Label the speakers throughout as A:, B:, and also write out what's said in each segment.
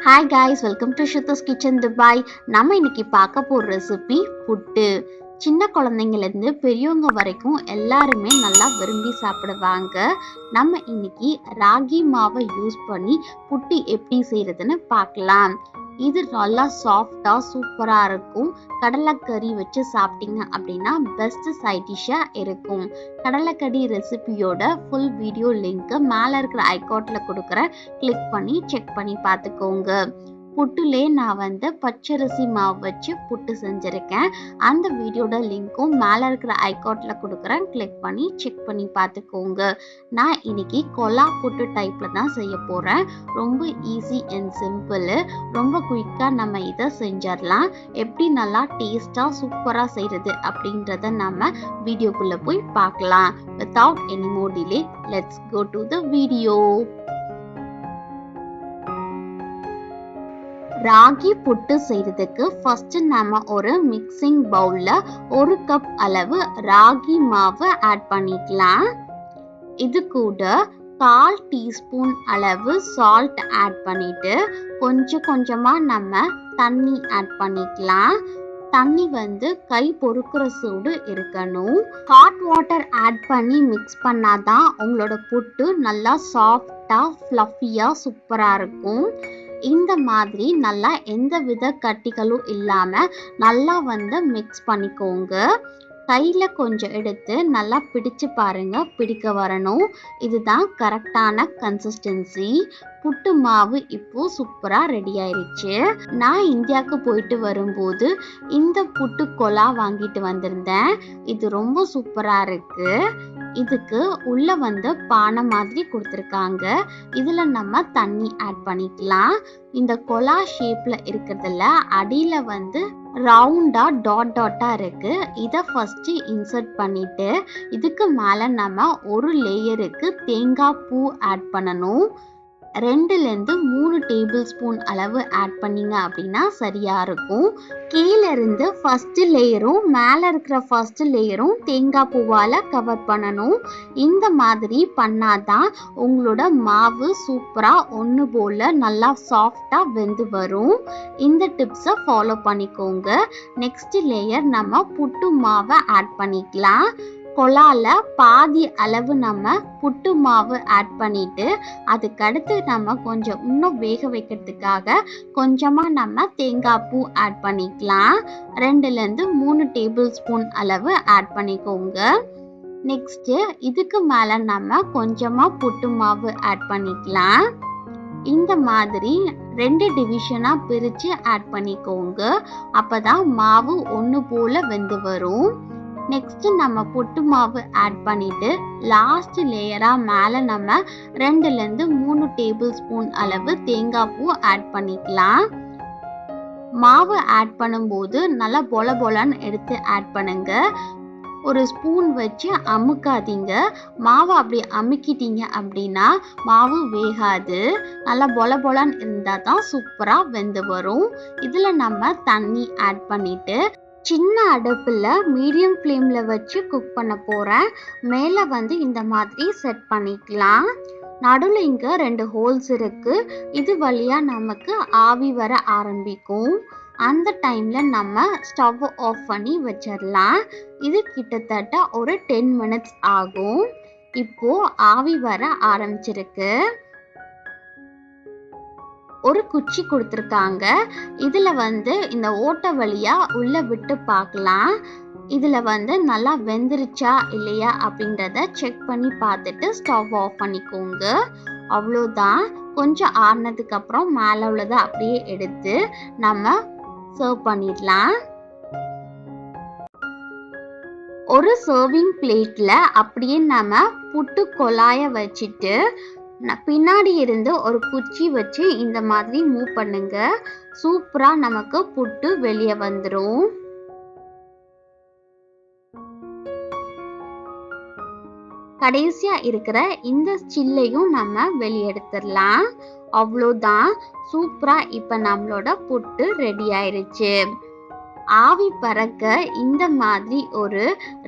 A: Hi guys, welcome to shruthiskitchendubai. நம்ம இன்னைக்கு பார்க்க போற ரெசிபி புட்டு. சின்ன குழந்தைங்கள்ல இருந்து பெரியவங்க வரைக்கும் எல்லாருமே நல்லா விரும்பி சாப்பிடுவாங்க. நம்ம இன்னைக்கு ராகி மாவை யூஸ் பண்ணி புட்டு எப்படி செய்யறதுன்னு பார்க்கலாம். இது நல்லா சாஃப்டா சூப்பரா இருக்கும். கடலைக்கறி வச்சு சாப்பிட்டீங்க அப்படின்னா பெஸ்ட் சைட் டிஷ்ஷா இருக்கும். கடலைக்கறி ரெசிபியோட ஃபுல் வீடியோ லிங்க் மேல இருக்கிற ஐகார்ட்ல கொடுக்குறேன். கிளிக் பண்ணி செக் பண்ணி பார்த்துக்கோங்க. புட்டுலே நான் பச்சரிசி மாவு வச்சு புட்டு செஞ்சிருக்கேன். அந்த வீடியோட லிங்க்கும் மேல இருக்கிற ஐகார்ட்ல கொடுக்குறேன். கிளிக் பண்ணி செக் பண்ணி பார்த்துக்கோங்க. நான் இன்னைக்கு கொலா புட்டு டைப்ல தான் செய்ய போறேன். ரொம்ப ஈஸி அண்ட் சிம்பிள். ரொம்ப குயிக்கா நம்ம இதை செஞ்சிடலாம். எப்படி நல்லா டேஸ்டா சூப்பரா செய்யறது அப்படின்றத நம்ம வீடியோக்குள்ள போய் பார்க்கலாம். Without any more delay, let's go to the video. Ragi புட்டு செய்யறதுக்கு ஃபர்ஸ்ட் நம்ம ஒரு மிக்சிங் பவுல்ல 1 கப் அளவு ராகி மாவு ஆட் பண்ணிக்கலாம். இது கூட 1/4 டீஸ்பூன் அளவு சால்ட் ஆட் பண்ணிட்டு கொஞ்சமா நம்ம தண்ணி ஆட் பண்ணிக்கலாம். தண்ணி கை பொறுக்கிற சூடு இருக்கணும். ஹாட் வாட்டர் ஆட் பண்ணி மிக்ஸ் பண்ணாதான் உங்களோட புட்டு நல்லா சாஃப்டா ஃப்ளஃபியா சூப்பரா இருக்கும். இந்த மாதிரி நல்லா எந்த வித கட்டிகளும் இல்லாம நல்லா மிக்ஸ் பண்ணிக்கோங்க. கையில கொஞ்சம் எடுத்து நல்லா பிடிச்சு பாருங்க, பிடிக்க வரணும். இதுதான் கரெக்டான கன்சிஸ்டன்சி. புட்டு மாவு இப்போ சூப்பரா ரெடி ஆயிருச்சு. நான் இந்தியாவுக்கு போயிட்டு வரும்போது இந்த புட்டு கொலா வாங்கிட்டு வந்திருந்தேன். இது ரொம்ப சூப்பரா இருக்கு. இதுக்கு உள்ள பானை மாதிரி கொடுத்துருக்காங்க. இதுல நம்ம தண்ணி ஆட் பண்ணிக்கலாம். இந்த கொலா ஷேப்ல இருக்கிறதுல அடியில ரவுண்டா டாட்டா இருக்கு. இதை ஃபர்ஸ்ட் இன்சர்ட் பண்ணிட்டு இதுக்கு மேல நம்ம ஒரு லேயருக்கு தேங்காய் பூ ஆட் பண்ணணும். 2-3 டேபிள் ஸ்பூன் அளவு ஆட் பண்ணீங்க அப்படின்னா சரியா இருக்கும். கீழே இருந்து ஃபர்ஸ்ட் லேயரும் மேல இருக்கிற ஃபர்ஸ்ட் லேயரும் தேங்காய் பூவால கவர் பண்ணணும். இந்த மாதிரி பண்ணாதான் உங்களோட மாவு சூப்பரா ஒன்று போல நல்லா சாஃப்டா வெந்து வரும். இந்த டிப்ஸை ஃபாலோ பண்ணிக்கோங்க. நெக்ஸ்ட் லேயர் நம்ம புட்டு மாவை ஆட் பண்ணிக்கலாம். கொலால பாதி அளவு நம்ம புட்டு மாவு ஆட் பண்ணிட்டு அதுக்கடுத்து நம்ம கொஞ்சம் இன்னும் வேக வைக்கிறதுக்காக கொஞ்சமா நம்ம தேங்காய் பூ ஆட் பண்ணிக்கலாம். 2-3 டேபிள் ஸ்பூன் அளவு ஆட் பண்ணிக்கோங்க. நெக்ஸ்ட் இதுக்கு மேல நம்ம கொஞ்சமா புட்டு மாவு ஆட் பண்ணிக்கலாம். இந்த மாதிரி 2 டிவிஷனா பிரிச்சு ஆட் பண்ணிக்கோங்க. அப்பதான் மாவு ஒன்று போல வெந்து வரும். நெக்ஸ்ட் நம்ம புட்டு மாவு ஆட் பண்ணிட்டு லாஸ்ட் லேயரா மேல நம்ம 2-3 டேபிள் ஸ்பூன் அளவு தேங்காய் பூ ஆட் பண்ணிக்கலாம். மாவு ஆட் பண்ணும்போது நல்லா பொலன்னு எடுத்து ஆட் பண்ணுங்க. ஒரு ஸ்பூன் வச்சு அமுக்காதீங்க. மாவை அப்படி அமுக்கிட்டீங்க அப்படின்னா மாவு வேகாது. நல்லா பொலன்னு இருந்தா தான் சூப்பரா வெந்து வரும். இதுல நம்ம தண்ணி ஆட் பண்ணிட்டு சின்ன அடுப்புல மீடியம் ஃப்ளேம்ல வச்சு குக் பண்ண போறேன். மேல இந்த மாதிரி செட் பண்ணிக்கலாம். நடுவில் இங்க 2 ஹோல்ஸ் இருக்கு. இது வழியா நமக்கு ஆவி வர ஆரம்பிக்கும். அந்த டைம்ல நம்ம ஸ்டவ் ஆஃப் பண்ணி வச்சிடலாம். இது கிட்டத்தட்ட ஒரு 10 மினிட்ஸ் ஆகும். இப்போ ஆவி வர ஆரம்பிச்சிருக்கு. ஒரு குச்சி கொடுத்துருக்காங்க. இதுல இந்த ஓட்டை வழியா உள்ள விட்டு பார்க்கலாம். இதுல நல்லா வெந்துருச்சா இல்லையா அப்படின்றத செக் பண்ணி பார்த்துட்டு ஸ்டவ் ஆஃப் பண்ணிக்கோங்க. அவ்வளோதான். கொஞ்சம் ஆறுனதுக்கு அப்புறம் மேல உள்ளதை அப்படியே எடுத்து நம்ம சர்வ் பண்ணிடலாம். ஒரு சர்விங் பிளேட்ல அப்படியே நம்ம புட்டு கொலாய வச்சுட்டு பின்னாடி இருந்து ஒரு குச்சி வச்சு இந்த மாதிரி மூவ் பண்ணுங்க. சூப்பரா நமக்கு புட்டு வெளியே வந்துரும். கடைசியா இருக்கிற இந்த சில்லையும் நம்ம வெளியெடுத்துடலாம். அவ்வளோதான். சூப்பரா இப்ப நம்மளோட புட்டு ரெடி ஆயிருச்சு. ஆவி பறக்க இந்த மாதிரி ஒரு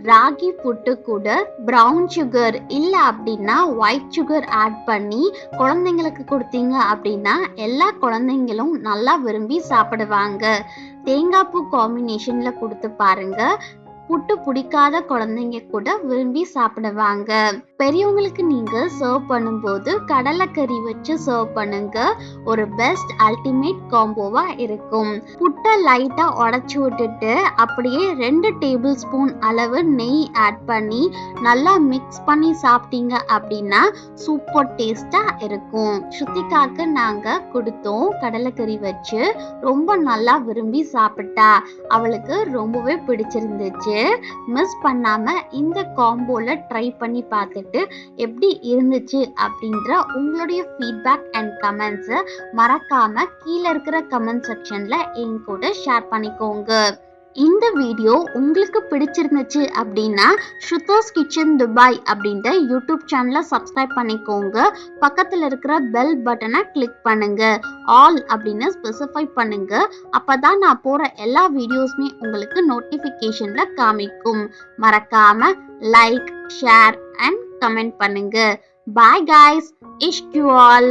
A: ராகி புட்டு கூட ப்ரௌன் சுகர் இல்ல அப்படின்னா ஒயிட் சுகர் ஆட் பண்ணி குழந்தைங்களுக்கு கொடுத்தீங்க அப்படின்னா எல்லா குழந்தைங்களும் நல்லா விரும்பி சாப்பிடுவாங்க. தேங்காய் பூ காம்பினேஷன்ல கொடுத்து பாருங்க. புட்டு பிடிக்காத குழந்தைங்க கூட விரும்பி சாப்பிடுவாங்க. பெரியவங்களுக்கு நீங்க சர்வ் பண்ணும்போது கடலைக்கறி வச்சு சர்வ் பண்ணுங்க. ஒரு பெஸ்ட் அல்டிமேட் காம்போவா இருக்கும். புட்டை லைட்டா உடைச்சு விட்டுட்டு அப்படியே 2 டேபிள் ஸ்பூன் அளவு நெய் ஆட் பண்ணி நல்லா மிக்ஸ் பண்ணி சாப்பிட்டீங்க அப்படின்னா சூப்பர் டேஸ்டா இருக்கும். ஸ்ருத்திகாக்கு நாங்க கொடுத்தோம் கடலைக்கறி வச்சு. ரொம்ப நல்லா விரும்பி சாப்பிட்டா. அவளுக்கு ரொம்பவே பிடிச்சிருந்துச்சு. மிஸ் பண்ணாம இந்த காம்போல ட்ரை பண்ணி பார்த்துட்டு எப்படி இருந்துச்சு அப்படின்ற உங்களுடைய ஃபீட்பேக் அண்ட் கமெண்ட்ஸை மறக்காம கீழே இருக்கிற கமெண்ட் செக்ஷன்ல என் கூட ஷேர் பண்ணிக்கோங்க. இந்த வீடியோ உங்களுக்கு பிடிச்சிருந்துச்சு அப்படின்னா ஷ்ருதாஸ் கிச்சன் துபாய் அப்படின்ற யூடியூப் சேனலை சப்ஸ்கிரைப் பண்ணிக்கோங்க. பக்கத்தில் இருக்கிற பெல் பட்டனை கிளிக் பண்ணுங்க. ஆல் அப்படின்னு ஸ்பெசிஃபை பண்ணுங்க. அப்பதான் நான் போற எல்லா வீடியோஸுமே உங்களுக்கு நோட்டிஃபிகேஷன்ல காமிக்கும். மறக்காம லைக், ஷேர் அண்ட் கமெண்ட் பண்ணுங்க. பாய் guys. Ish you all.